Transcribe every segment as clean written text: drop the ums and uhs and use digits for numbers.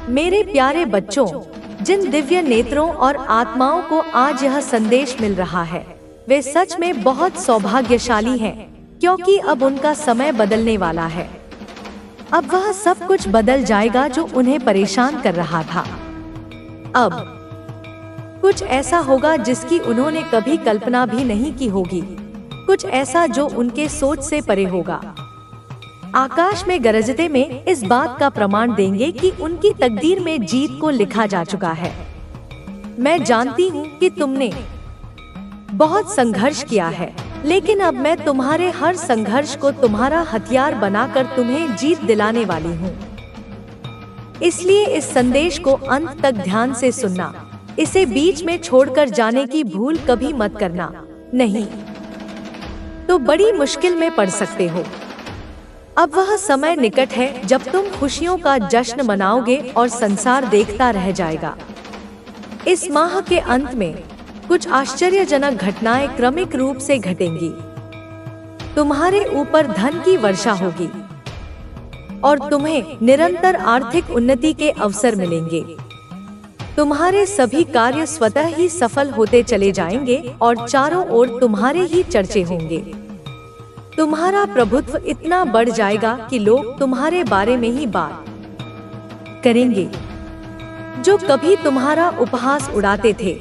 मेरे प्यारे बच्चों, जिन दिव्य नेत्रों और आत्माओं को आज यह संदेश मिल रहा है, वे सच में बहुत सौभाग्यशाली हैं, क्योंकि अब उनका समय बदलने वाला है। अब वह सब कुछ बदल जाएगा जो उन्हें परेशान कर रहा था। अब कुछ ऐसा होगा जिसकी उन्होंने कभी कल्पना भी नहीं की होगी, कुछ ऐसा जो उनके सोच से परे होगा। आकाश में गरजते में इस बात का प्रमाण देंगे कि उनकी तकदीर में जीत को लिखा जा चुका है। मैं जानती हूँ कि तुमने बहुत संघर्ष किया है, लेकिन अब मैं तुम्हारे हर संघर्ष को तुम्हारा हथियार बनाकर तुम्हें जीत दिलाने वाली हूँ। इसलिए इस संदेश को अंत तक ध्यान से सुनना, इसे बीच में छोड़कर जाने की भूल कभी मत करना, नहीं तो बड़ी मुश्किल में पड़ सकते हो। अब वह समय निकट है जब तुम खुशियों का जश्न मनाओगे और संसार देखता रह जाएगा। इस माह के अंत में कुछ आश्चर्यजनक घटनाएं क्रमिक रूप से घटेंगी। तुम्हारे ऊपर धन की वर्षा होगी और तुम्हें निरंतर आर्थिक उन्नति के अवसर मिलेंगे। तुम्हारे सभी कार्य स्वतः ही सफल होते चले जाएंगे और चारों ओर तुम्हारे ही चर्चे होंगे। तुम्हारा प्रभुत्व इतना बढ़ जाएगा कि लोग तुम्हारे बारे में ही बात करेंगे। जो कभी तुम्हारा उपहास उड़ाते थे,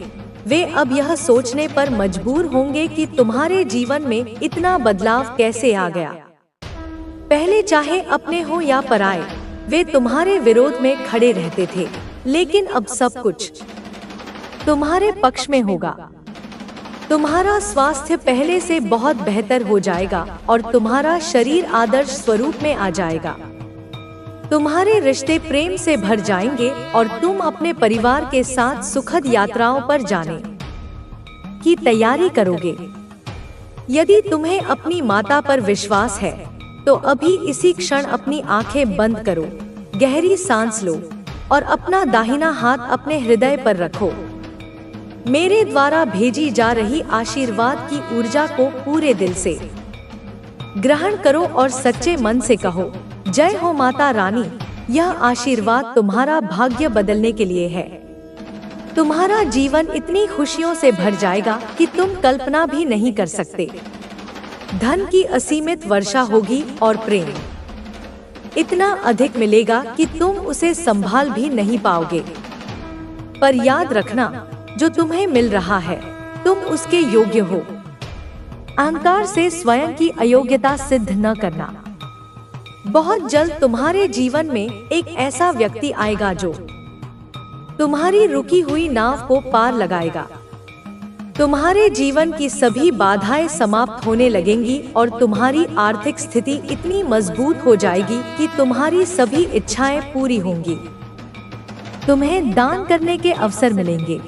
वे अब यह सोचने पर मजबूर होंगे कि तुम्हारे जीवन में इतना बदलाव कैसे आ गया। पहले चाहे अपने हो या पराये, वे तुम्हारे विरोध में खड़े रहते थे, लेकिन अब सब कुछ तुम्हारे पक्ष में होगा। तुम्हारा स्वास्थ्य पहले से बहुत बेहतर हो जाएगा और तुम्हारा शरीर आदर्श स्वरूप में आ जाएगा। तुम्हारे रिश्ते प्रेम से भर जाएंगे और तुम अपने परिवार के साथ सुखद यात्राओं पर जाने की तैयारी करोगे। यदि तुम्हें अपनी माता पर विश्वास है, तो अभी इसी क्षण अपनी आंखें बंद करो, गहरी सांस लो और अपना दाहिना हाथ अपने हृदय पर रखो। मेरे द्वारा भेजी जा रही आशीर्वाद की ऊर्जा को पूरे दिल से ग्रहण करो और सच्चे मन से कहो, जय हो माता रानी। यह आशीर्वाद तुम्हारा भाग्य बदलने के लिए है। तुम्हारा जीवन इतनी खुशियों से भर जाएगा कि तुम कल्पना भी नहीं कर सकते। धन की असीमित वर्षा होगी और प्रेम इतना अधिक मिलेगा कि तुम उसे संभाल भी नहीं पाओगे। पर याद रखना, जो तुम्हें मिल रहा है, तुम उसके योग्य हो। अहंकार से स्वयं की अयोग्यता सिद्ध न करना। बहुत जल्द तुम्हारे जीवन में एक ऐसा व्यक्ति आएगा जो तुम्हारी रुकी हुई नाव को पार लगाएगा। तुम्हारे जीवन की सभी बाधाएं समाप्त होने लगेंगी और तुम्हारी आर्थिक स्थिति इतनी मजबूत हो जाएगी कि तुम्हारी सभी इच्छाएं पूरी होंगी। तुम्हें दान करने के अवसर मिलेंगे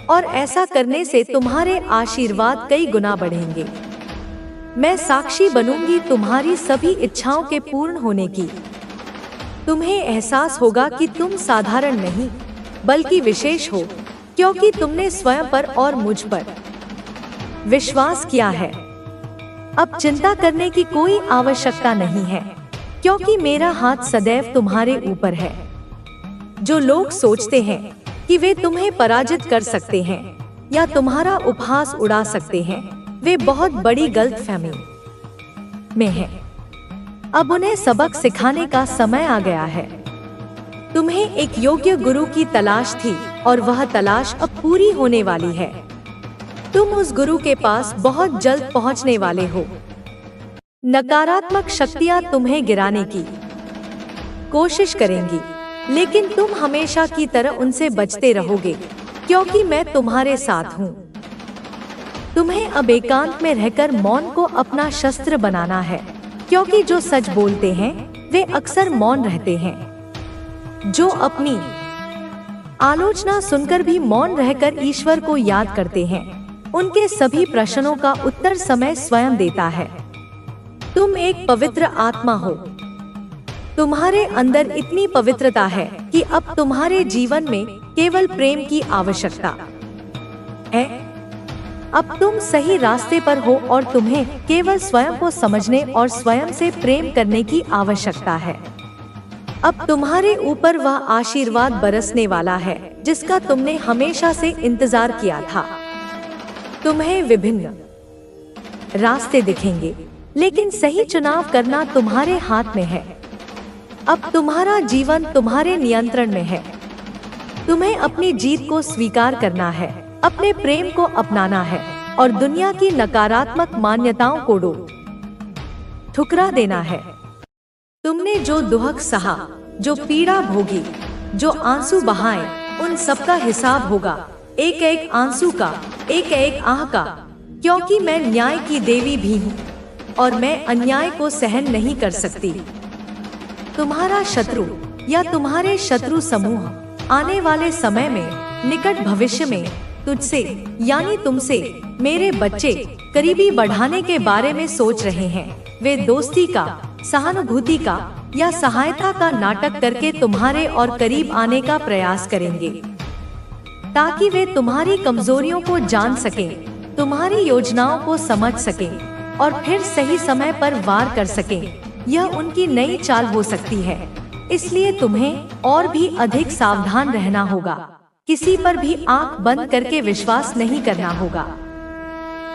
और ऐसा करने से तुम्हारे आशीर्वाद कई गुना बढ़ेंगे। मैं साक्षी बनूंगी तुम्हारी सभी इच्छाओं के पूर्ण होने की। तुम्हें एहसास होगा कि तुम साधारण नहीं, बल्कि विशेष हो, क्योंकि तुमने स्वयं पर और मुझ पर विश्वास किया है। अब चिंता करने की कोई आवश्यकता नहीं है, क्योंकि मेरा हाथ सदैव तुम्हारे ऊपर है। जो लोग सोचते हैं कि वे तुम्हें पराजित कर सकते हैं या तुम्हारा उपहास उड़ा सकते हैं, वे बहुत बड़ी गलतफहमी में हैं। अब उन्हें सबक सिखाने का समय आ गया है। तुम्हें एक योग्य गुरु की तलाश थी और वह तलाश अब पूरी होने वाली है। तुम उस गुरु के पास बहुत जल्द पहुंचने वाले हो। नकारात्मक शक्तियां तुम्हें गिराने की कोशिश करेंगी, लेकिन तुम हमेशा की तरह उनसे बचते रहोगे, क्योंकि मैं तुम्हारे साथ हूँ। तुम्हें अब एकांत में रहकर मौन को अपना शस्त्र बनाना है, क्योंकि जो सच बोलते हैं वे अक्सर मौन रहते हैं। जो अपनी आलोचना सुनकर भी मौन रहकर ईश्वर को याद करते हैं, उनके सभी प्रश्नों का उत्तर समय स्वयं देता है। तुम एक पवित्र आत्मा हो। तुम्हारे अंदर इतनी पवित्रता है कि अब तुम्हारे जीवन में केवल प्रेम की आवश्यकता है। अब तुम सही रास्ते पर हो और तुम्हें केवल स्वयं को समझने और स्वयं से प्रेम करने की आवश्यकता है। अब तुम्हारे ऊपर वह आशीर्वाद बरसने वाला है जिसका तुमने हमेशा से इंतजार किया था। तुम्हें विभिन्न रास्ते दिखेंगे, लेकिन सही चुनाव करना तुम्हारे हाथ में है। अब तुम्हारा जीवन तुम्हारे नियंत्रण में है। तुम्हें अपनी जीत को स्वीकार करना है, अपने प्रेम को अपनाना है और दुनिया की नकारात्मक मान्यताओं को ठुकरा देना है। तुमने जो दुख सहा, जो पीड़ा भोगी, जो आंसू बहाए, उन सब का हिसाब होगा, एक एक आंसू का, एक एक आह का, क्योंकि मैं न्याय की देवी भी हूँ और मैं अन्याय को सहन नहीं कर सकती। तुम्हारा शत्रु या तुम्हारे शत्रु समूह आने वाले समय में, निकट भविष्य में तुझसे यानी तुमसे मेरे बच्चे करीबी बढ़ाने के बारे में सोच रहे हैं। वे दोस्ती का, सहानुभूति का या सहायता का नाटक करके तुम्हारे और करीब आने का प्रयास करेंगे, ताकि वे तुम्हारी कमजोरियों को जान सकें, तुम्हारी योजनाओं को समझ सकें और फिर सही समय पर वार कर सकें। यह उनकी नई चाल हो सकती है, इसलिए तुम्हें और भी अधिक सावधान रहना होगा। किसी पर भी आंख बंद करके विश्वास नहीं करना होगा।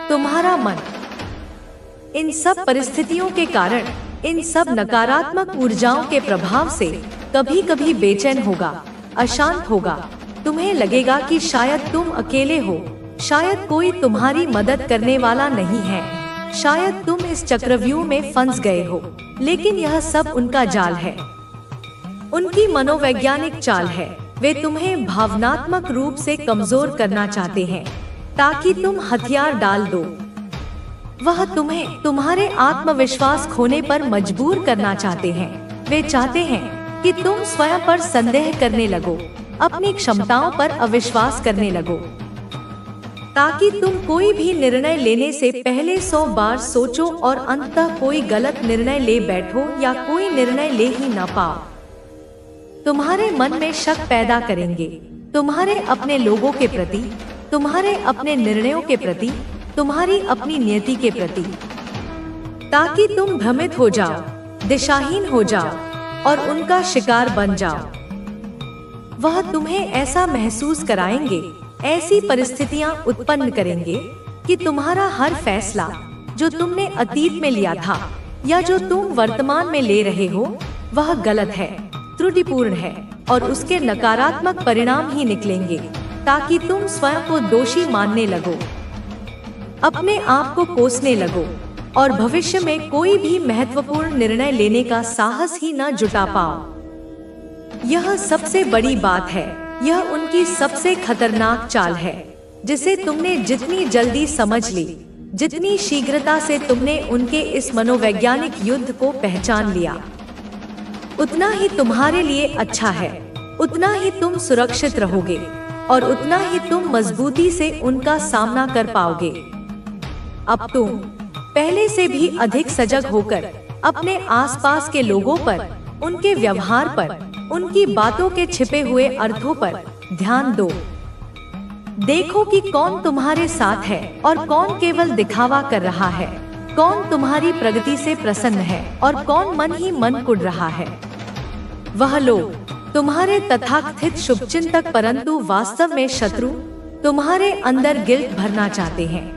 तुम्हारा मन इन सब परिस्थितियों के कारण, इन सब नकारात्मक ऊर्जाओं के प्रभाव से कभी कभी बेचैन होगा, अशांत होगा। तुम्हें लगेगा कि शायद तुम अकेले हो, शायद कोई तुम्हारी मदद करने वाला नहीं है, शायद तुम इस चक्रव्यूह में फंस गए हो। लेकिन यह सब उनका जाल है, उनकी मनोवैज्ञानिक चाल है। वे तुम्हें भावनात्मक रूप से कमजोर करना चाहते हैं ताकि तुम हथियार डाल दो। वह तुम्हें तुम्हारे आत्मविश्वास खोने पर मजबूर करना चाहते हैं। वे चाहते हैं कि तुम स्वयं पर संदेह करने लगो, अपनी क्षमताओं पर अविश्वास करने लगो, ताकि तुम कोई भी निर्णय लेने से पहले 100 बार सोचो और अंततः कोई गलत निर्णय ले बैठो या कोई निर्णय ले ही ना पाओ। तुम्हारे मन में शक पैदा करेंगे, तुम्हारे अपने लोगों के प्रति, तुम्हारे अपने निर्णयों के प्रति, तुम्हारी अपनी नियति के प्रति, ताकि तुम भ्रमित हो जाओ, दिशाहीन हो जाओ और उनका शिकार बन जाओ। वह तुम्हें ऐसा महसूस कराएंगे, ऐसी परिस्थितियां उत्पन्न करेंगे कि तुम्हारा हर फैसला जो तुमने अतीत में लिया था या जो तुम वर्तमान में ले रहे हो वह गलत है, त्रुटिपूर्ण है और उसके नकारात्मक परिणाम ही निकलेंगे, ताकि तुम स्वयं को दोषी मानने लगो, अपने आप को कोसने लगो और भविष्य में कोई भी महत्वपूर्ण निर्णय लेने का साहस ही न जुटा पाओ। यह सबसे बड़ी बात है, यह उनकी सबसे खतरनाक चाल है, जिसे तुमने जितनी जल्दी समझ ली, जितनी शीघ्रता से तुमने उनके इस मनोवैज्ञानिक युद्ध को पहचान लिया, उतना ही तुम्हारे लिए अच्छा है, उतना ही तुम सुरक्षित रहोगे और उतना ही तुम मजबूती से उनका सामना कर पाओगे। अब तुम पहले से भी अधिक सजग होकर अपने आसपास के लोगों पर, उनके व्यवहार पर, उनकी बातों के छिपे हुए अर्थों पर ध्यान दो। देखो कि कौन तुम्हारे साथ है और कौन केवल दिखावा कर रहा है, कौन तुम्हारी प्रगति से प्रसन्न है और कौन मन ही मन कुढ़ रहा है। वह लोग तुम्हारे तथाकथित शुभचिंतक परंतु वास्तव में शत्रु तुम्हारे अंदर गिल्ट भरना चाहते हैं,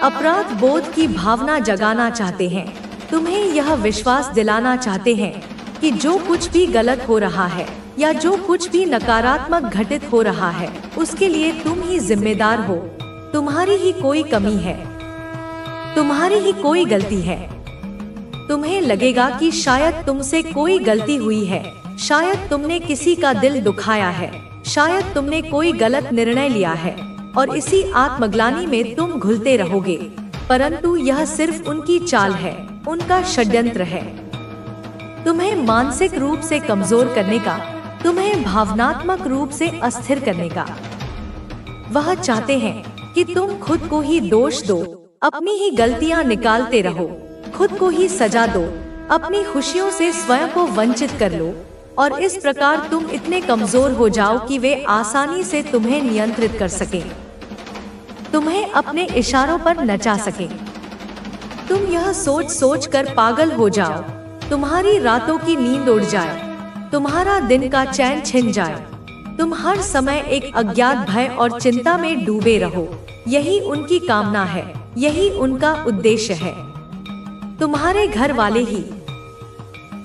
अपराध बोध की भावना जगाना चाहते हैं, तुम्हें यह विश्वास दिलाना चाहते हैं कि जो कुछ भी गलत हो रहा है या जो कुछ भी नकारात्मक घटित हो रहा है उसके लिए तुम ही जिम्मेदार हो, तुम्हारी ही कोई कमी है, तुम्हारी ही कोई गलती है। तुम्हें लगेगा कि शायद तुमसे कोई गलती हुई है, शायद तुमने किसी का दिल दुखाया है, शायद तुमने कोई गलत निर्णय लिया है और इसी आत्मग्लानि में तुम घुलते रहोगे, परंतु यह सिर्फ उनकी चाल है, उनका षड्यंत्र है, तुम्हें मानसिक रूप से कमजोर करने का, तुम्हें भावनात्मक रूप से अस्थिर करने का। वह चाहते हैं कि तुम खुद को ही दोष दो, अपनी ही गलतियां निकालते रहो, खुद को ही सजा दो, अपनी खुशियों से स्वयं को वंचित कर लो और इस प्रकार तुम इतने कमजोर हो जाओ कि वे आसानी से तुम्हें नियंत्रित कर सकें, तुम्हें अपने इशारों पर नचा सकें। तुम यह सोच सोच कर पागल हो जाओ, तुम्हारी रातों की नींद उड़ जाए, तुम्हारा दिन का चैन छिन जाए। तुम हर समय एक अज्ञात भय और चिंता में डूबे रहो। यही उनकी कामना है, यही उनका उद्देश्य है। तुम्हारे घर वाले ही,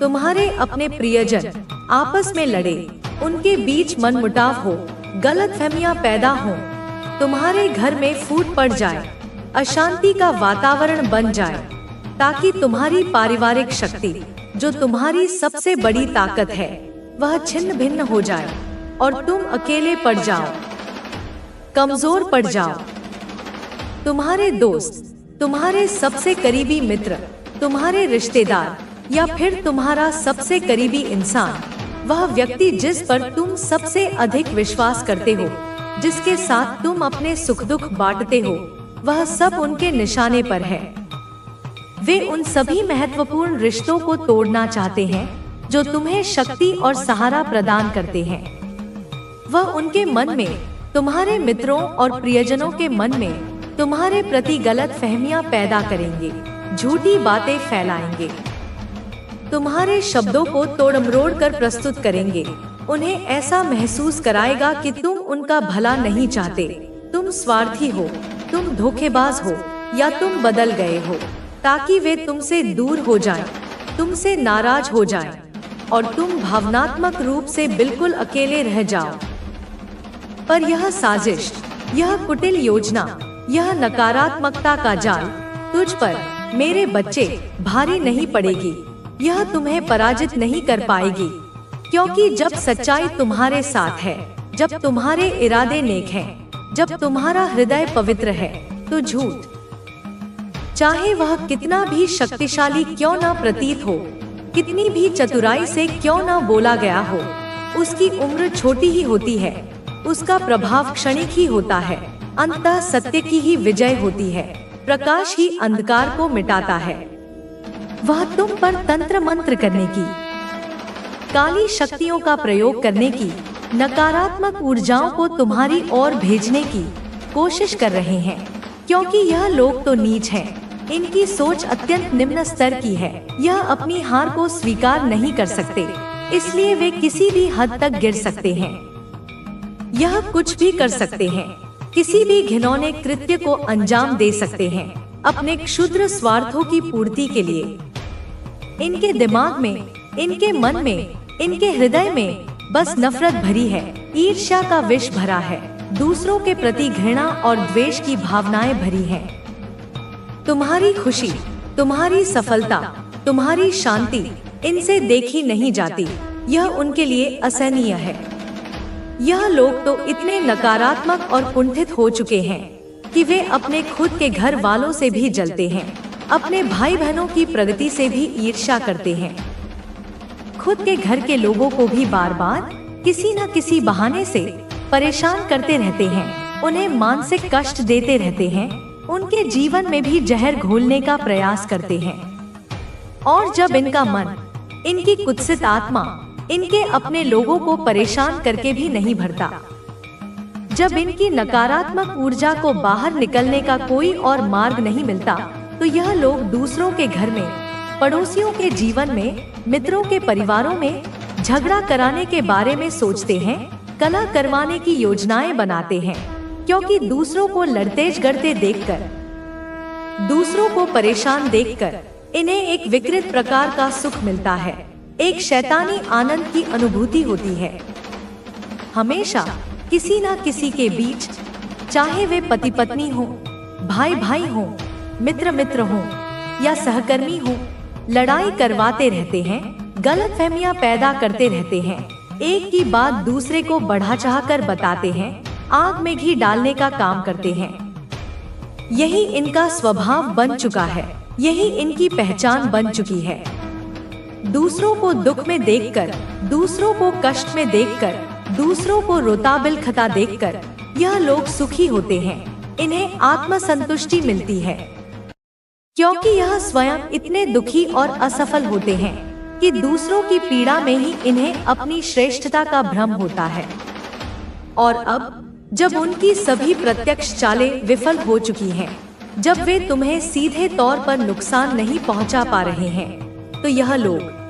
तुम्हारे अपने प्रियजन आपस में लड़े, उनके बीच मनमुटाव हो, गलतफहमियां पैदा हो, तुम्हारे घर में फूट पड़ जाए, अशांति का वातावरण बन जाए, ताकि तुम्हारी पारिवारिक शक्ति, जो तुम्हारी सबसे बड़ी ताकत है, वह छिन्न भिन्न हो जाए और तुम अकेले पड़ जाओ, कमजोर पड़ जाओ। तुम्हारे दोस्त, तुम्हारे सबसे करीबी मित्र, तुम्हारे रिश्तेदार या फिर तुम्हारा सबसे करीबी इंसान, वह व्यक्ति जिस पर तुम सबसे अधिक विश्वास करते हो, जिसके साथ तुम अपने सुख दुख बांटते हो, वह सब उनके निशाने पर है। वे उन सभी महत्वपूर्ण रिश्तों को तोड़ना चाहते हैं जो तुम्हें शक्ति और सहारा प्रदान करते हैं। वह उनके मन में, तुम्हारे मित्रों और प्रियजनों के मन में तुम्हारे प्रति गलत फहमियां पैदा करेंगे, झूठी बातें फैलाएंगे, तुम्हारे शब्दों को तोड़-मरोड़ कर प्रस्तुत करेंगे, उन्हें ऐसा महसूस कराएगा कि तुम उनका भला नहीं चाहते, तुम स्वार्थी हो, तुम धोखेबाज हो या तुम बदल गए हो, ताकि वे तुमसे दूर हो जाएं, तुमसे नाराज हो जाएं और तुम भावनात्मक रूप से बिल्कुल अकेले रह जाओ। पर यह साजिश, यह कुटिल योजना, यह नकारात्मकता का जाल तुझ पर, मेरे बच्चे, भारी नहीं पड़ेगी। यह तुम्हें पराजित नहीं कर पाएगी, क्योंकि जब सच्चाई तुम्हारे साथ है, जब तुम्हारे इरादे नेक हैं, जब तुम्हारा हृदय पवित्र है, तो झूठ, चाहे वह कितना भी शक्तिशाली क्यों न प्रतीत हो, कितनी भी चतुराई से क्यों न बोला गया हो, उसकी उम्र छोटी ही होती है, उसका प्रभाव क्षणिक ही होता है। अंततः सत्य की ही विजय होती है, प्रकाश ही अंधकार को मिटाता है। वह तुम पर तंत्र मंत्र करने की, काली शक्तियों का प्रयोग करने की, नकारात्मक ऊर्जाओं को तुम्हारी ओर भेजने की कोशिश कर रहे हैं, क्योंकि यह लोग तो नीच हैं, इनकी सोच अत्यंत निम्न स्तर की है। यह अपनी हार को स्वीकार नहीं कर सकते, इसलिए वे किसी भी हद तक गिर सकते हैं। यह कुछ भी कर सकते हैं, किसी भी घिनौने कृत्य को अंजाम दे सकते हैं, अपने क्षुद्र स्वार्थों की पूर्ति के लिए। इनके दिमाग में, इनके मन में, इनके हृदय में बस नफरत भरी है, ईर्ष्या का विष भरा है, दूसरों के प्रति घृणा और द्वेष की भावनाएं भरी हैं। तुम्हारी खुशी, तुम्हारी सफलता, तुम्हारी शांति इनसे देखी नहीं जाती, यह उनके लिए असहनीय है। यह लोग तो इतने नकारात्मक और कुंठित हो चुके हैं कि वे अपने खुद के घर वालों से भी जलते हैं, अपने भाई बहनों की प्रगति से भी ईर्ष्या करते हैं, खुद के घर के लोगों को भी बार बार किसी न किसी बहाने से परेशान करते रहते हैं, उन्हें मानसिक कष्ट देते रहते हैं, उनके जीवन में भी जहर घोलने का प्रयास करते हैं। और जब इनका मन, इनकी कुत्सित आत्मा इनके अपने लोगों को परेशान करके भी नहीं भरता, जब इनकी नकारात्मक ऊर्जा को बाहर निकलने का कोई और मार्ग नहीं मिलता, तो यह लोग दूसरों के घर में, पड़ोसियों के जीवन में, मित्रों के परिवारों में झगड़ा कराने के बारे में सोचते हैं, कलह करवाने की योजनाएं बनाते हैं, क्योंकि दूसरों को लड़ते-झगड़ते देखकर, दूसरों को परेशान देखकर इन्हें एक विकृत प्रकार का सुख मिलता है, एक शैतानी आनंद की अनुभूति होती है। हमेशा किसी न किसी के बीच, चाहे वे पति पत्नी हो, भाई भाई हो, मित्र मित्र हो या सहकर्मी हो, लड़ाई करवाते रहते हैं, गलतफहमियां पैदा करते रहते हैं, एक की बात दूसरे को बढ़ा चढ़ाकर बताते हैं, आग में घी डालने का काम करते हैं। यही इनका स्वभाव बन चुका है, यही इनकी पहचान बन चुकी है। दूसरों को दुख में देखकर, दूसरों को कष्ट में देखकर, दूसरों को रोता बिलखता देखकर यह लोग सुखी होते हैं, इन्हें आत्मसंतुष्टि मिलती है, क्योंकि यह स्वयं इतने दुखी और असफल होते हैं कि दूसरों की पीड़ा में ही इन्हें अपनी श्रेष्ठता का भ्रम होता है। और अब जब उनकी सभी प्रत्यक्ष चालें विफल हो चुकी हैं, जब वे तुम्हें सीधे तौर पर नुकसान नहीं पहुंचा पा रहे हैं, तो यह लोग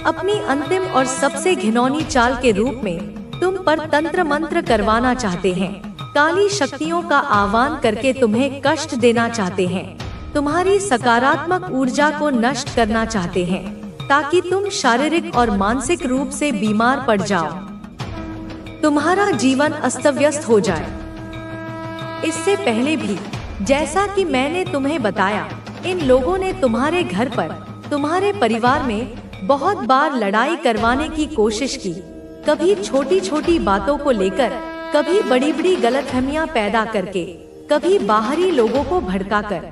अपनी अंतिम और सबसे घिनौनी चाल के रूप में तुम पर तंत्र मंत्र करवाना चाहते हैं। काली शक्तियों का आह्वान करके तुम्हें कष्ट देना चाहते हैं। तुम्हारी सकारात्मक ऊर्जा को नष्ट करना चाहते हैं ताकि तुम शारीरिक और मानसिक रूप से बीमार पड़ जाओ, तुम्हारा जीवन अस्त व्यस्त हो जाए। इससे पहले भी जैसा कि मैंने तुम्हें बताया, इन लोगों ने तुम्हारे घर पर, तुम्हारे परिवार में बहुत बार लड़ाई करवाने की कोशिश की। कभी छोटी छोटी बातों को लेकर, कभी बड़ी बड़ी गलतफहमियां पैदा करके, कभी बाहरी लोगों को भड़काकर,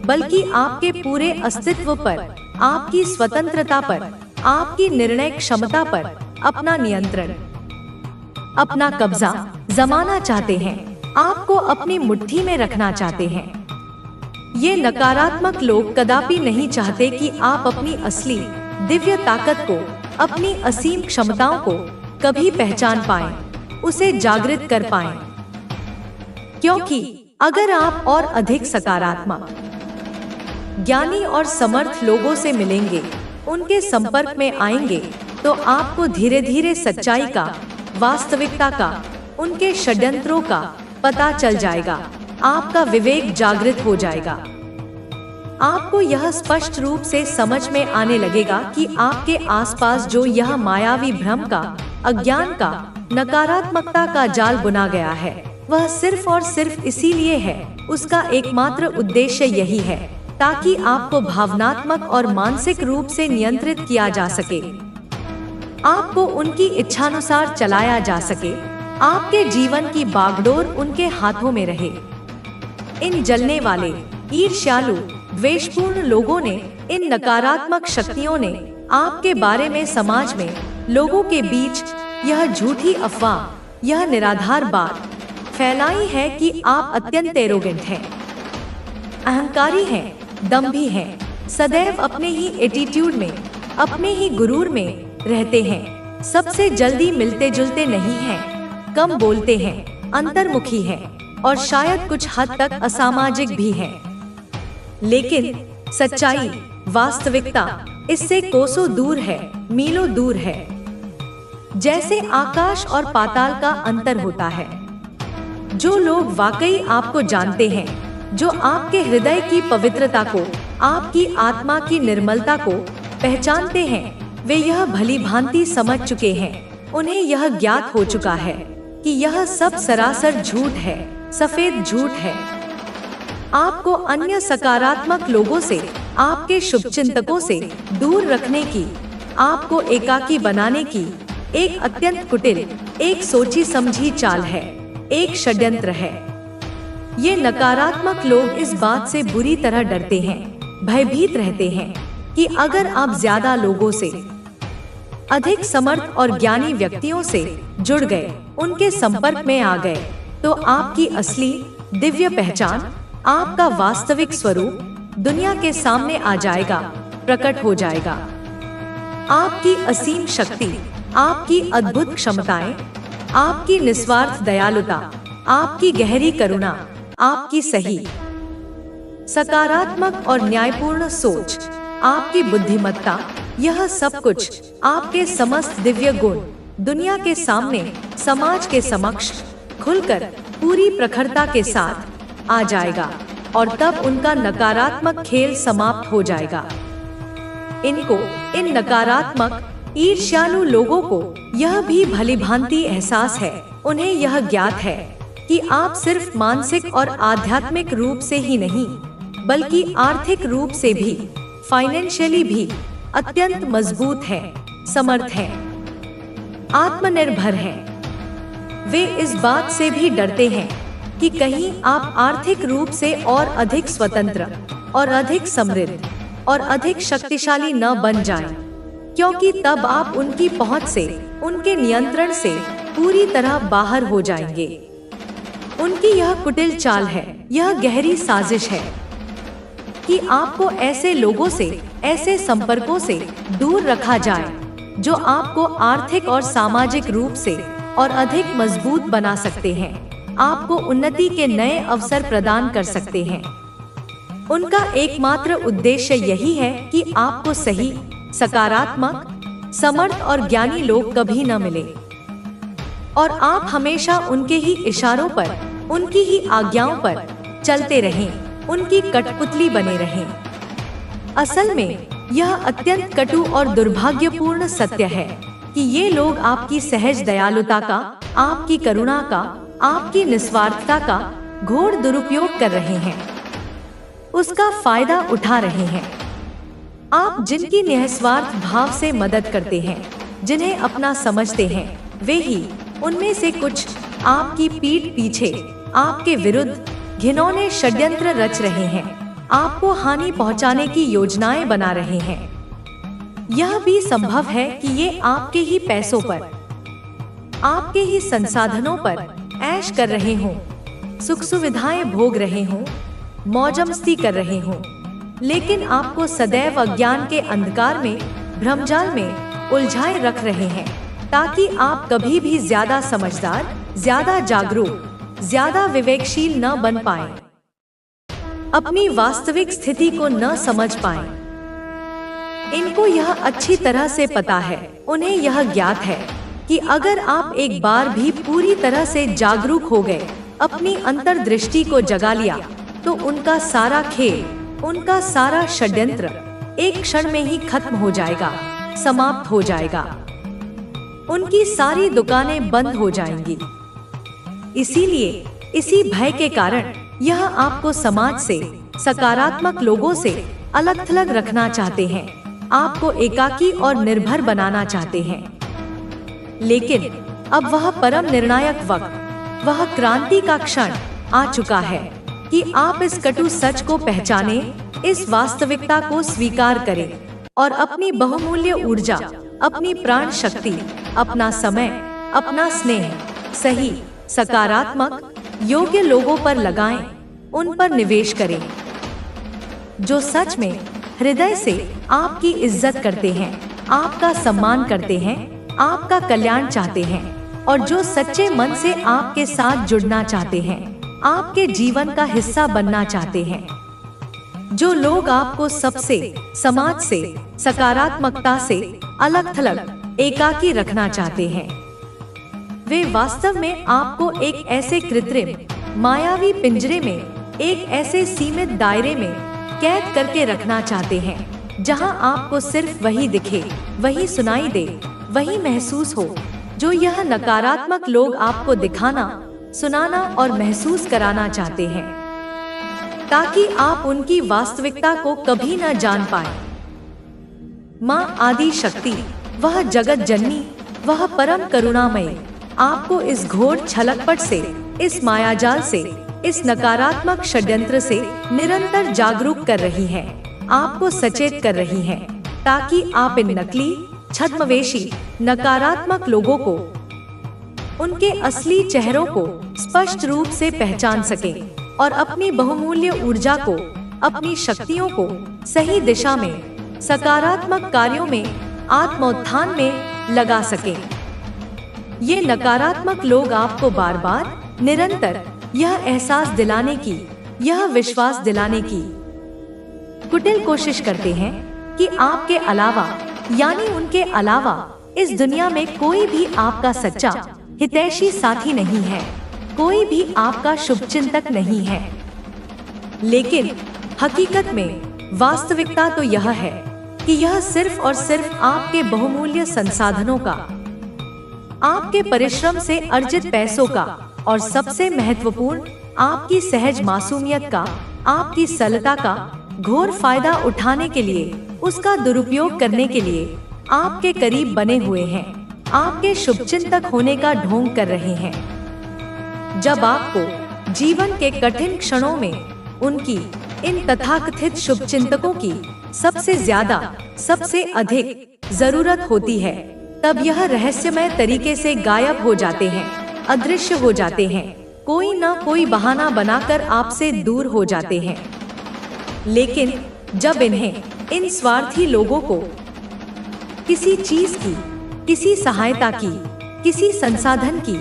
बल्कि आपके पूरे अस्तित्व पर, आपकी स्वतंत्रता पर, आपकी निर्णय क्षमता पर अपना नियंत्रण, अपना कब्जा जमाना चाहते हैं। आपको अपनी मुट्ठी में रखना चाहते हैं। ये नकारात्मक लोग कदापि नहीं चाहते कि आप अपनी असली दिव्य ताकत को, अपनी असीम क्षमताओं को कभी पहचान पाएं, उसे जागृत कर पाएं। क्योंकि अगर आप और अधिक सकारात्मक, ज्ञानी और समर्थ लोगों से मिलेंगे, उनके संपर्क में आएंगे, तो आपको धीरे धीरे सच्चाई का, वास्तविकता का, उनके षड्यंत्रों का पता चल जाएगा। आपका विवेक जागृत हो जाएगा। आपको यह स्पष्ट रूप से समझ में आने लगेगा कि आपके आसपास जो यह मायावी भ्रम का, अज्ञान का, नकारात्मकता का जाल बुना गया है, वह सिर्फ और सिर्फ इसीलिए है, उसका एकमात्र उद्देश्य यही है ताकि आपको भावनात्मक और मानसिक रूप से नियंत्रित किया जा सके, आपको उनकी इच्छानुसार चलाया जा सके, आपके जीवन की बागडोर उनके हाथों में रहे। इन जलने वाले, ईर्ष्यालु, द्वेषपूर्ण लोगों ने, इन नकारात्मक शक्तियों ने आपके बारे में समाज में, लोगों के बीच यह झूठी अफवाह, यह निराधार बात फैलाई है कि आप अत्यंत एरोगेंट हैं, अहंकारी हैं, दंभी हैं, सदैव अपने ही एटीट्यूड में, अपने ही गुरूर में रहते हैं, सबसे जल्दी मिलते जुलते नहीं हैं, कम बोलते हैं, अंतर्मुखी हैं और शायद कुछ हद तक असामाजिक भी हैं। लेकिन सच्चाई, वास्तविकता इससे कोसों दूर है, मीलों दूर है। जैसे आकाश और पाताल का अंतर होता है। जो लोग वाकई आपको जानते हैं, जो आपके हृदय की पवित्रता को, आपकी आत्मा की निर्मलता को पहचानते हैं, वे यह भली भांति समझ चुके हैं, उन्हें यह ज्ञात हो चुका है कि यह सब सरासर झूठ है, सफेद झूठ है। आपको अन्य सकारात्मक लोगों से, आपके शुभचिंतकों से दूर रखने की, आपको एकाकी बनाने की एक अत्यंत कुटिल, एक सोची समझी चाल है, एक षड्यंत्र है। ये नकारात्मक लोग इस बात से बुरी तरह डरते हैं, भयभीत रहते हैं कि अगर आप ज्यादा लोगों से, अधिक समर्थ और ज्ञानी व्यक्तियों से जुड़ गए, उनके संपर्क में आ गए, तो आपकी असली दिव्य पहचान, आपका वास्तविक स्वरूप दुनिया के सामने आ जाएगा, प्रकट हो जाएगा। आपकी असीम शक्ति, आपकी अद्भुत क्षमताएं, आपकी निस्वार्थ दयालुता, आपकी गहरी करुणा, आपकी सही, सकारात्मक और न्यायपूर्ण सोच, आपकी बुद्धिमत्ता, यह सब कुछ, आपके समस्त दिव्य गुण दुनिया के सामने, समाज के समक्ष खुलकर पूरी प्रखरता के साथ आ जाएगा और तब उनका नकारात्मक खेल समाप्त हो जाएगा। इनको, इन नकारात्मक, ईर्ष्यालु लोगों को यह भी भलीभांति एहसास है, उन्हें यह ज्ञात है कि आप सिर्फ मानसिक और आध्यात्मिक रूप से ही नहीं, बल्कि आर्थिक रूप से भी, फाइनेंशियली भी अत्यंत मजबूत हैं, समर्थ हैं, आत्मनिर्भर हैं। वे इस बात से भी डरते हैं कि कहीं आप आर्थिक रूप से और अधिक स्वतंत्र और अधिक समृद्ध और अधिक शक्तिशाली न बन जाएं, क्योंकि तब आप उनकी पहुंच से, उनके नियंत्रण से पूरी तरह बाहर हो जाएंगे। उनकी यह कुटिल चाल है, यह गहरी साजिश है कि आपको ऐसे लोगों से, ऐसे संपर्कों से दूर रखा जाए जो आपको आर्थिक और सामाजिक रूप से और अधिक मजबूत बना सकते हैं, आपको उन्नति के नए अवसर प्रदान कर सकते हैं। उनका एकमात्र उद्देश्य यही है कि आपको सही, सकारात्मक, समर्थ और ज्ञानी लोग कभी न मिले, और आप हमेशा उनके ही इशारों पर, उनकी ही आज्ञाओं पर चलते रहें, उनकी कठपुतली बने रहें। असल में यह अत्यंत कटु और दुर्भाग्यपूर्ण सत्य है कि ये लोग आपकी सहज दयालुता का, आपकी करुणा का, आपकी निस्वार्थता का घोर दुरुपयोग कर रहे हैं, उसका फायदा उठा रहे हैं। आप जिनकी निस्वार्थ भाव से मदद करते हैं, जिन्हें अपना समझते हैं, वे ही उनमें से कुछ आपकी पीठ पीछे आपके विरुद्ध घिनौने षड्यंत्र रच रहे हैं, आपको हानि पहुंचाने की योजनाएं बना रहे हैं। यह भी संभव है कि ये आपके ही पैसों पर, आपके ही संसाधनों पर ऐश कर रहे हों, सुख सुविधाएं भोग रहे हों, मौज-मस्ती कर रहे हों, लेकिन आपको सदैव अज्ञान के अंधकार में, भ्रमजाल में उलझाए रख रहे हैं, ताकि आप कभी भी ज्यादा समझदार, ज्यादा जागरूक, ज्यादा विवेकशील न बन पाएं, अपनी वास्तविक स्थिति को न समझ पाएं। इनको यह अच्छी तरह से पता है, उन्हें यह ज्ञात है कि अगर आप एक बार भी पूरी तरह से जागरूक हो गए, अपनी अंतर्दृष्टि को जगा लिया, तो उनका सारा खेल, उनका सारा षड्यंत्र एक क्षण में ही खत्म हो जाएगा, समाप्त हो जाएगा। उनकी सारी दुकानें बंद हो जाएंगी। इसीलिए इसी भय के कारण यह आपको समाज से, सकारात्मक लोगों से अलग थलग रखना चाहते हैं, आपको एकाकी और निर्भर बनाना चाहते हैं। लेकिन अब वह परम निर्णायक वक्त, वह क्रांति का क्षण आ चुका है कि आप इस कटु सच को पहचाने, इस वास्तविकता को स्वीकार करें और अपनी बहुमूल्य ऊर्जा, अपनी प्राण शक्ति, अपना समय, अपना स्नेह सही, सकारात्मक, योग्य लोगों पर लगाएं, उन पर निवेश करें, जो सच में हृदय से आपकी इज्जत करते हैं, आपका सम्मान करते हैं, आपका कल्याण चाहते हैं, और जो सच्चे मन से आपके साथ जुड़ना चाहते हैं, आपके जीवन का हिस्सा बनना चाहते हैं। जो लोग आपको सबसे, समाज से, सकारात्मकता से अलग थलग, एकाकी रखना चाहते हैं, वे वास्तव में आपको एक ऐसे कृत्रिम, मायावी पिंजरे में, एक ऐसे सीमित दायरे में कैद करके रखना चाहते हैं, जहां आपको सिर्फ वही दिखे, वही सुनाई दे, वही महसूस हो, जो यह नकारात्मक लोग आपको दिखाना, सुनाना और महसूस कराना चाहते हैं, ताकि आप उनकी वास्तविकता को कभी न जान पाए। माँ आदि शक्ति, वह जगत जननी, वह परम करुणामय आपको इस घोर छलकपट से, इस मायाजाल से, इस नकारात्मक षड्यंत्र से निरंतर जागरूक कर रही है, आपको सचेत कर रही है, ताकि आप इन नकली, छद्मवेशी, नकारात्मक लोगों को, उनके असली चेहरों को स्पष्ट रूप से पहचान सकें और अपनी बहुमूल्य ऊर्जा को, अपनी शक्तियों को सही दिशा में, सकारात्मक कार्यों में, आत्मोत्थान में लगा सकें। ये नकारात्मक लोग आपको बार बार, निरंतर यह एहसास दिलाने की, यह विश्वास दिलाने की कुटिल कोशिश करते हैं कि आपके अलावा, यानी उनके अलावा, इस दुनिया में कोई भी आपका सच्चा हितैषी साथी नहीं है, कोई भी आपका शुभचिंतक नहीं है। लेकिन हकीकत में वास्तविकता तो यह है कि यह सिर्फ और सिर्फ आपके बहुमूल्य संसाधनों का, आपके परिश्रम से अर्जित पैसों का, और सबसे महत्वपूर्ण आपकी सहज मासूमियत का, आपकी सरलता का घोर फायदा उठाने के लिए, उसका दुरुपयोग करने के लिए आपके करीब बने हुए हैं, आपके शुभचिंतक होने का ढोंग कर रहे हैं। जब आपको जीवन के कठिन क्षणों में उनकी, इन तथाकथित शुभचिंतकों की सबसे ज्यादा, सबसे अधिक जरूरत होती है, तब यह रहस्यमय तरीके से गायब हो जाते हैं, अदृश्य हो जाते हैं, कोई ना कोई बहाना बनाकर आपसे दूर हो जाते हैं। लेकिन जब इन्हें, इन स्वार्थी लोगों को किसी चीज की, किसी सहायता की, किसी संसाधन की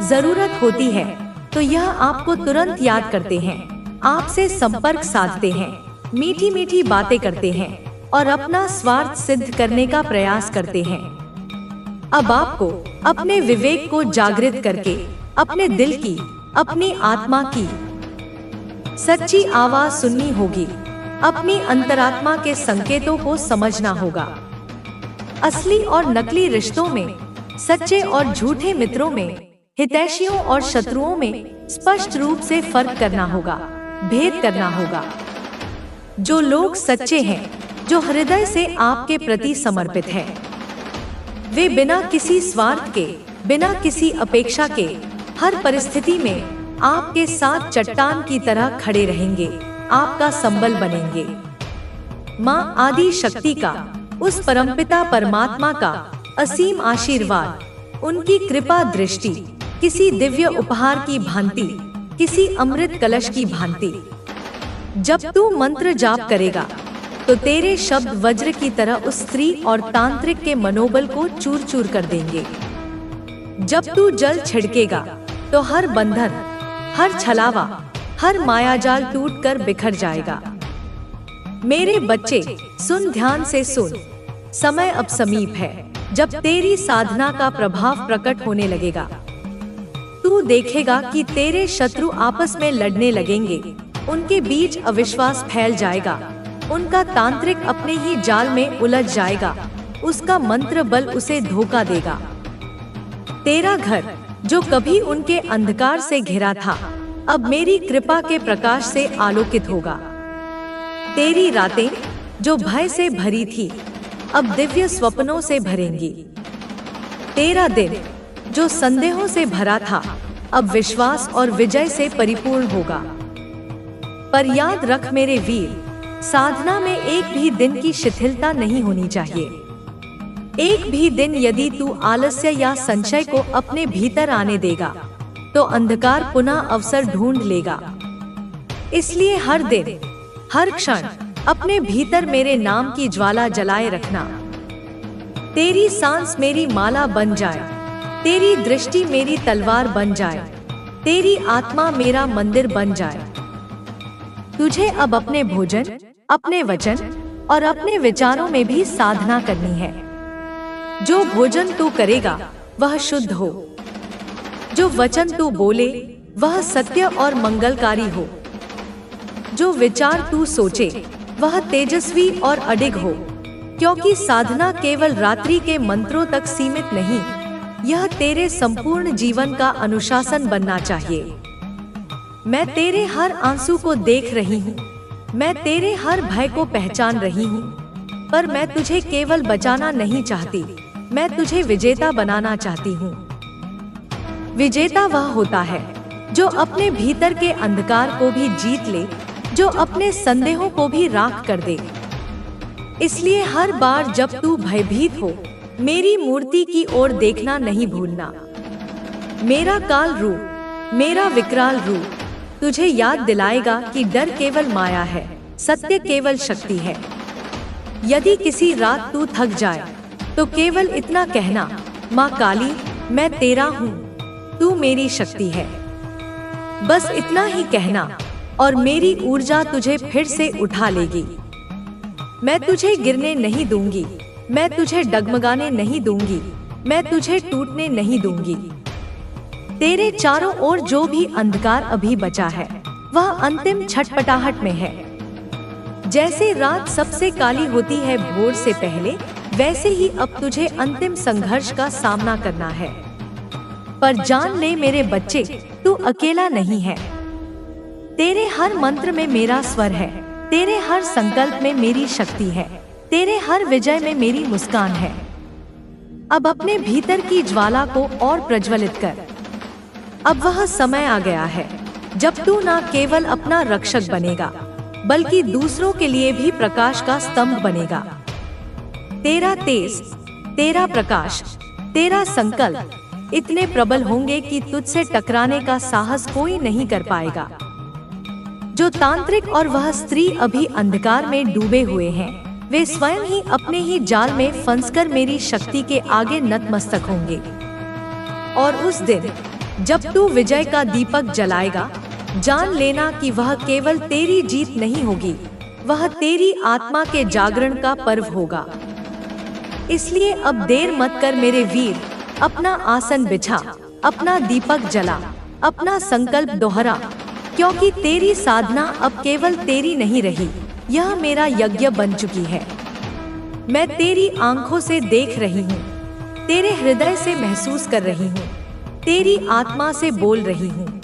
जरूरत होती है, तो यह आपको तुरंत याद करते हैं, आपसे संपर्क साधते हैं, मीठी मीठी बातें करते हैं और अपना स्वार्थ सिद्ध करने का प्रयास करते हैं। अब आपको अपने विवेक को जागृत करके अपने दिल की, अपनी आत्मा की सच्ची आवाज सुननी होगी। अपनी अंतरात्मा के संकेतों को समझना होगा। असली और नकली रिश्तों में, सच्चे और झूठे मित्रों में, हितैषियों और शत्रुओं में स्पष्ट रूप से फर्क करना होगा, भेद करना होगा। जो लोग सच्चे हैं, जो हृदय से आपके प्रति समर्पित हैं, वे बिना किसी स्वार्थ के, बिना किसी अपेक्षा के हर परिस्थिति में आपके साथ चट्टान की तरह खड़े रहेंगे, आपका संबल बनेंगे। माँ आदि शक्ति का, उस परमपिता परमात्मा का असीम आशीर्वाद, उनकी कृपा दृष्टि किसी दिव्य उपहार की भांति, किसी अमृत कलश की भांति। जब तू मंत्र जाप करेगा तो तेरे शब्द वज्र की तरह उस स्त्री और तांत्रिक के मनोबल को चूर चूर कर देंगे। जब तू जल छिड़केगा तो हर बंधन, हर छलावा, हर मायाजाल टूटकर बिखर जाएगा। मेरे बच्चे, सुन, ध्यान से सुन। समय अब समीप है जब तेरी साधना का प्रभाव प्रकट होने लगेगा। तू देखेगा कि तेरे शत्रु आपस में लड़ने लगेंगे, उनके बीच अविश्वास फैल जाएगा, उनका तांत्रिक अपने ही जाल में उलझ जाएगा, उसका मंत्र बल उसे धोखा देगा। तेरा घर, जो कभी उनके अंधकार से घिरा था, अब मेरी कृपा के प्रकाश से आलोकित होगा। तेरी रातें, जो भय से भरी थी, अब दिव्य स्वप्नों से भरेंगी। तेरा दिन, जो संदेहों से भरा था, अब विश्वास और विजय से परिपूर्ण होगा। पर याद रख मेरे वीर, साधना में एक भी दिन की शिथिलता नहीं होनी चाहिए। एक भी दिन यदि तू आलस्य या संशय को अपने भीतर आने देगा तो अंधकार पुनः अवसर ढूंढ लेगा। इसलिए हर दिन, हर क्षण अपने भीतर मेरे नाम की ज्वाला जलाए रखना। तेरी सांस मेरी माला बन जाए, तेरी दृष्टि मेरी तलवार बन जाए, तेरी आत्मा मेरा मंदिर बन जाए। तुझे अब अपने भोजन, अपने वचन और अपने विचारों में भी साधना करनी है। जो भोजन तू करेगा वह शुद्ध हो, जो वचन तू बोले वह सत्य और मंगलकारी हो, जो विचार तू सोचे वह तेजस्वी और अडिग हो। क्योंकि साधना केवल रात्रि के मंत्रों तक सीमित नहीं, यह तेरे संपूर्ण जीवन का अनुशासन बनना चाहिए। मैं तेरे हर आंसू को देख रही हूँ, मैं तेरे हर भय को पहचान रही हूँ, पर मैं तुझे केवल बचाना नहीं चाहती, मैं तुझे विजेता बनाना चाहती हूँ। विजेता वह होता है जो अपने भीतर के अंधकार को भी जीत ले, जो अपने संदेहों को भी राख कर दे। इसलिए हर बार जब तू भयभीत हो, मेरी मूर्ति की ओर देखना नहीं भूलना। मेरा काल रूप, मेरा विकराल रूप तुझे याद दिलाएगा कि डर केवल माया है, सत्य केवल शक्ति है। यदि किसी रात तू थक जाए तो केवल इतना कहना, माँ काली, मैं तेरा हूँ, तू मेरी शक्ति है। बस इतना ही कहना और मेरी ऊर्जा तुझे फिर से उठा लेगी। मैं तुझे गिरने नहीं दूंगी, मैं तुझे डगमगाने नहीं दूंगी, मैं तुझे टूटने नहीं दूंगी। तेरे चारों ओर जो भी अंधकार अभी बचा है वह अंतिम छटपटाहट में है। जैसे रात सबसे काली होती है भोर से पहले, वैसे ही अब तुझे अंतिम संघर्ष का सामना करना है। पर जान ले मेरे बच्चे, तू अकेला नहीं है। तेरे हर मंत्र में मेरा स्वर है, तेरे हर संकल्प में मेरी शक्ति है, तेरे हर विजय में मेरी मुस्कान है। अब अपने भीतर की ज्वाला को और प्रज्वलित कर। अब वह समय आ गया है जब तू न केवल अपना रक्षक बनेगा, बल्कि दूसरों के लिए भी प्रकाश का स्तंभ बनेगा। तेरा तेज, तेरा प्रकाश, तेरा संकल्प इतने प्रबल होंगे कि तुझसे टकराने का साहस कोई नहीं कर पाएगा। जो तांत्रिक और वह स्त्री अभी अंधकार में डूबे हुए हैं, वे स्वयं ही अपने ही जाल में फंसकर मेरी शक्ति के आगे नतमस्तक होंगे। और उस दिन जब तू विजय का दीपक जलाएगा, जान लेना कि वह केवल तेरी जीत नहीं होगी, वह तेरी आत्मा के जागरण का पर्व होगा। इसलिए अब देर मत कर मेरे वीर, अपना आसन बिछा, अपना दीपक जला, अपना संकल्प दोहरा, क्योंकि तेरी साधना अब केवल तेरी नहीं रही, यह मेरा यज्ञ बन चुकी है। मैं तेरी आंखों से देख रही हूँ, तेरे हृदय से महसूस कर रही हूँ, तेरी आत्मा से बोल रही हूँ।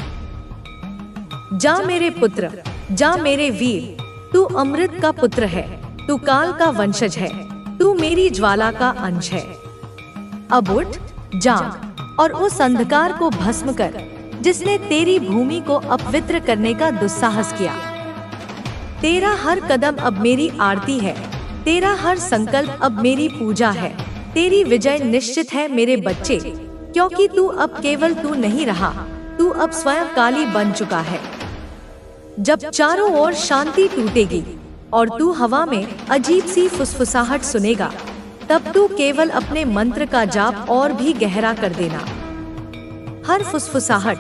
जा मेरे पुत्र, जा मेरे वीर, तू अमृत का पुत्र है, तू काल का वंशज है, तू मेरी ज्वाला का अंश है। अब उठ, जाग और उस अंधकार को भस्म कर जिसने तेरी भूमि को अपवित्र करने का दुस्साहस किया। तेरा हर कदम अब मेरी आरती है, तेरा हर संकल्प अब मेरी पूजा है। तेरी विजय निश्चित है मेरे बच्चे, क्योंकि तू अब केवल तू नहीं रहा, तू अब स्वयं काली बन चुका है। जब चारों ओर शांति टूटेगी और तू हवा में अजीब सी फुसफुसाहट सुनेगा, तब तू केवल अपने मंत्र का जाप और भी गहरा कर देना। हर फुसफुसाहट,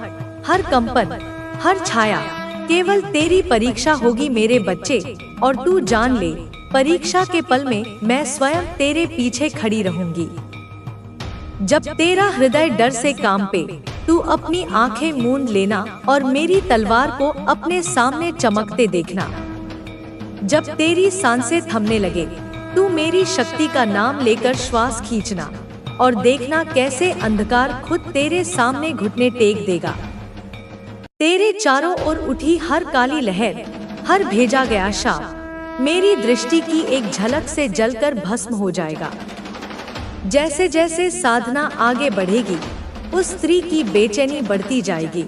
हर कंपन, हर छाया केवल तेरी परीक्षा होगी मेरे बच्चे, और तू जान ले, परीक्षा के पल में मैं स्वयं तेरे पीछे खड़ी रहूंगी। जब तेरा हृदय डर से कांपे, तू अपनी आंखें मूंद लेना और मेरी तलवार को अपने सामने चमकते देखना। जब तेरी सांसें थमने लगे, तू मेरी शक्ति का नाम लेकर श्वास खींचना और देखना कैसे अंधकार खुद तेरे सामने घुटने टेक देगा। तेरे चारों ओर उठी हर काली लहर, हर भेजा गया शाप मेरी दृष्टि की एक झलक से जलकर भस्म हो जाएगा। जैसे जैसे साधना आगे बढ़ेगी, उस स्त्री की बेचैनी बढ़ती जाएगी।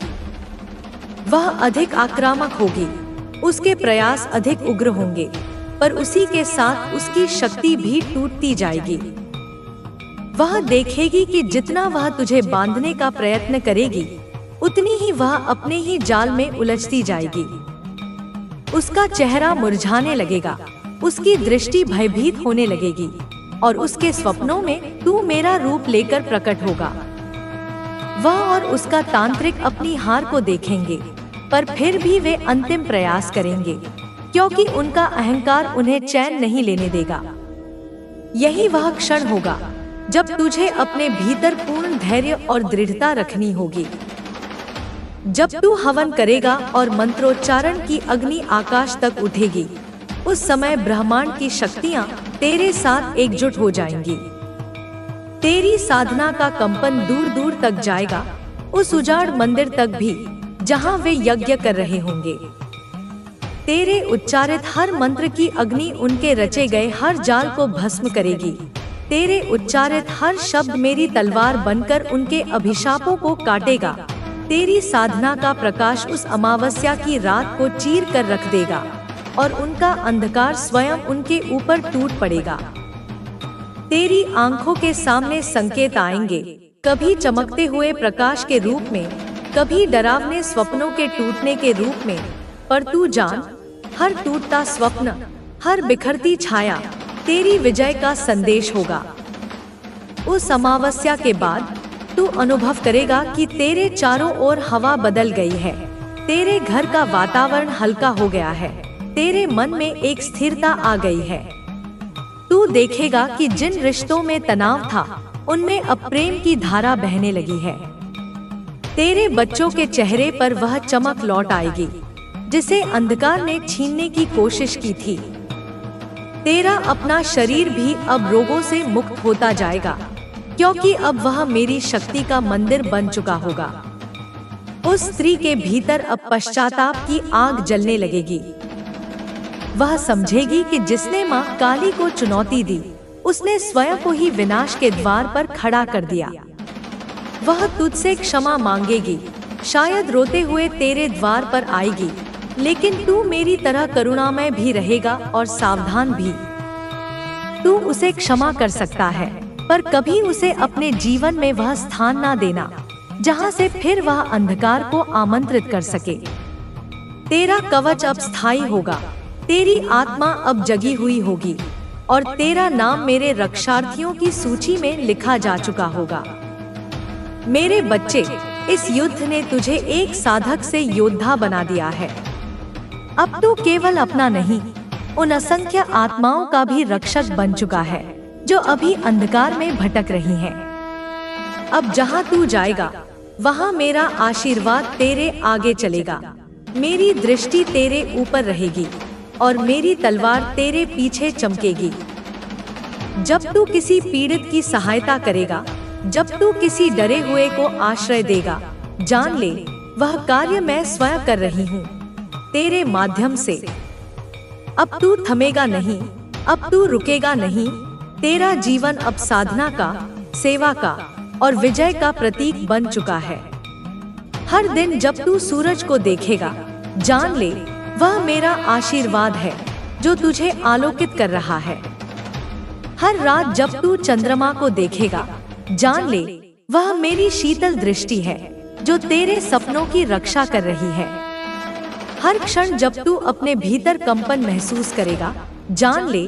वह अधिक आक्रामक होगी, उसके प्रयास अधिक उग्र होंगे, पर उसी के साथ उसकी शक्ति भी टूटती जाएगी। वह देखेगी कि जितना वह तुझे बांधने का प्रयत्न करेगी, उतनी ही वह अपने ही जाल में उलझती जाएगी। उसका चेहरा मुरझाने लगेगा, उसकी दृष्टि भयभीत होने लगेगी और उसके स्वप्नों में तू मेरा रूप लेकर प्रकट होगा। वह और उसका तांत्रिक अपनी हार को देखेंगे, पर फिर भी वे अंतिम प्रयास करेंगे, क्योंकि उनका अहंकार उन्हें चैन नहीं लेने देगा। यही वह क्षण होगा जब तुझे अपने भीतर पूर्ण धैर्य और दृढ़ता रखनी होगी। जब तू हवन करेगा और मंत्रोच्चारण की अग्नि आकाश तक उठेगी, उस समय ब्रह्मांड की शक्तियां तेरे साथ एकजुट हो जाएंगी। तेरी साधना का कंपन दूर दूर तक जाएगा, उस उजाड़ मंदिर तक भी जहां वे यज्ञ कर रहे होंगे। तेरे उच्चारित हर मंत्र की अग्नि उनके रचे गए हर जाल को भस्म करेगी। तेरे उच्चारित हर शब्द मेरी तलवार बनकर उनके अभिशापों को काटेगा। तेरी साधना का प्रकाश उस अमावस्या की रात को चीर कर रख देगा और उनका अंधकार स्वयं उनके ऊपर टूट पड़ेगा। तेरी आंखों के सामने संकेत आएंगे, कभी चमकते हुए प्रकाश के रूप में, कभी डरावने स्वप्नों के टूटने के रूप में, पर तू जान, हर टूटता स्वप्न, हर बिखरती छाया तेरी विजय का संदेश होगा। उस अमावस्या के बाद तू अनुभव करेगा कि तेरे चारों ओर हवा बदल गई है, तेरे घर का वातावरण हल्का हो गया है, तेरे मन में एक स्थिरता आ गई है। तू देखेगा कि जिन रिश्तों में तनाव था, उनमें अब प्रेम की धारा बहने लगी है। तेरे बच्चों के चेहरे पर वह चमक लौट आएगी जिसे अंधकार ने छीनने की कोशिश की थी। तेरा अपना शरीर भी अब रोगों से मुक्त होता जाएगा, क्योंकि अब वह मेरी शक्ति का मंदिर बन चुका होगा। उस स्त्री के भीतर अब पश्चाताप की आग जलने लगेगी। वह समझेगी कि जिसने मां काली को चुनौती दी, उसने स्वयं को ही विनाश के द्वार पर खड़ा कर दिया। वह तुझसे क्षमा मांगेगी, शायद रोते हुए तेरे द्वार पर आएगी, लेकिन तू मेरी तरह करुणामय भी रहेगा और सावधान भी। तू उसे क्षमा कर सकता है, पर कभी उसे अपने जीवन में वह स्थान ना देना जहां से फिर वह अंधकार को आमंत्रित कर सके। तेरा कवच अब स्थायी होगा, तेरी आत्मा अब जगी हुई होगी और तेरा नाम मेरे रक्षार्थियों की सूची में लिखा जा चुका होगा। मेरे बच्चे, इस युद्ध ने तुझे एक साधक से योद्धा बना दिया है। अब तू केवल अपना नहीं, उन असंख्य आत्माओं का भी रक्षक बन चुका है जो अभी अंधकार में भटक रही हैं। अब जहाँ तू जाएगा वहाँ मेरा आशीर्वाद तेरे आगे चलेगा, मेरी दृष्टि तेरे ऊपर रहेगी और मेरी तलवार तेरे पीछे चमकेगी। जब तू किसी पीड़ित की सहायता करेगा, जब तू किसी डरे हुए को आश्रय देगा, जान ले वह कार्य मैं स्वयं कर रही हूँ तेरे माध्यम से। अब तू थमेगा नहीं, अब तू रुकेगा नहीं। तेरा जीवन अब साधना का, सेवा का और विजय का प्रतीक बन चुका है। हर दिन जब तू सूरज को देखेगा, जान ले वह मेरा आशीर्वाद है जो तुझे आलोकित कर रहा है। हर रात जब तू चंद्रमा को देखेगा, जान ले वह मेरी शीतल दृष्टि है जो तेरे सपनों की रक्षा कर रही है। हर क्षण जब तू अपने भीतर कंपन महसूस करेगा, जान ले